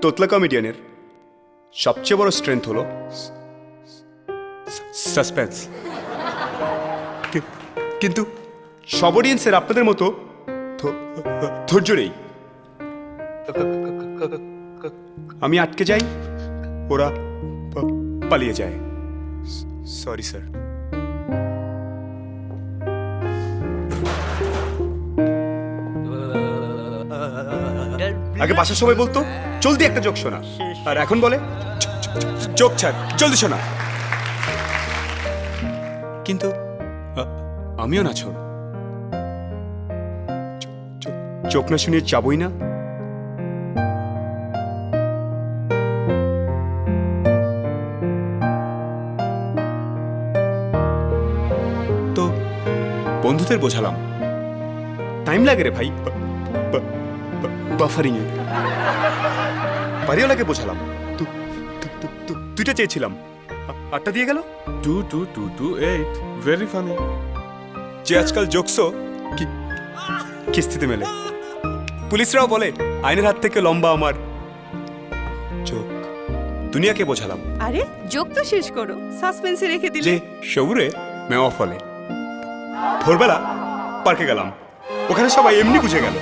তোতলা কমেডিয়ানের সবচেয়ে বড় স্ট্রেংথ হলো সাসপেন্স। কিন্তু সব অডিয়েন্সের আপনাদের মতো ধৈর্য নেই। আমি আটকে যাই, ওরা পালিয়ে যায়। Sorry sir. আগে বাসার সবাই বলতো জলদি একটা জোক শোনা, আর এখন বলে জোক ছাড়, জলদি শোনা। কিন্তু আমিও না ছোট, চোখ না শুনিয়ে যাবই না। তো বন্ধুদের বোঝালাম টাইম লাগে রে ভাই বাফারিং এ। বাড়িওয়ালাকে বোঝালাম দুইটা চেয়েছিলাম, 8টা দিয়ে গেল। 2 2 2 2 8 very funny. যে আজকাল জোকসও কিস্তিতে মেলে। পুলিশরাও বলে আইনের হাত থেকে লম্বা আমার চোখ। দুনিয়াকে বোঝালাম আরে যোগ তো শেষ করো, সাসপেন্সে রেখে দিলে। যে সবুরে মেওয়া ফলে। ভোরবেলা পার্কে গেলাম, ওখানে সবাই এমনি বুঝে গেল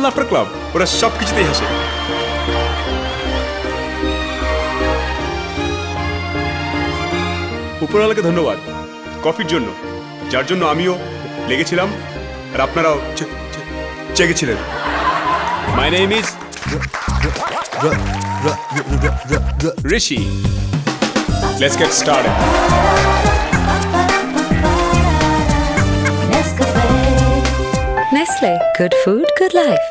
লাফটার ক্লাব, ওরা সব কিছুতেই হাসে। উপরওয়ালাকে ধন্যবাদ কফির জন্য, যার জন্য আমিও লেগেছিলাম আর আপনারাও জেগেছিলেন। My name is Rishi. Let's get started. Nestle, good food, good life.